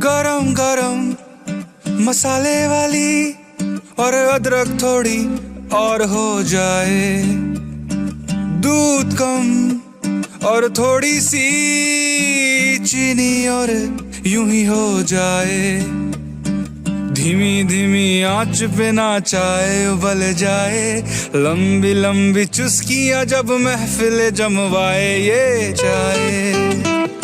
गरम गरम मसाले वाली और अदरक थोड़ी और हो जाए, दूध कम और थोड़ी सी चीनी और यूं ही हो जाए। धीमी धीमी आंच पे ना चाय उबल जाए, लंबी लंबी चुस्कियां जब महफिल जमवाए ये चाय।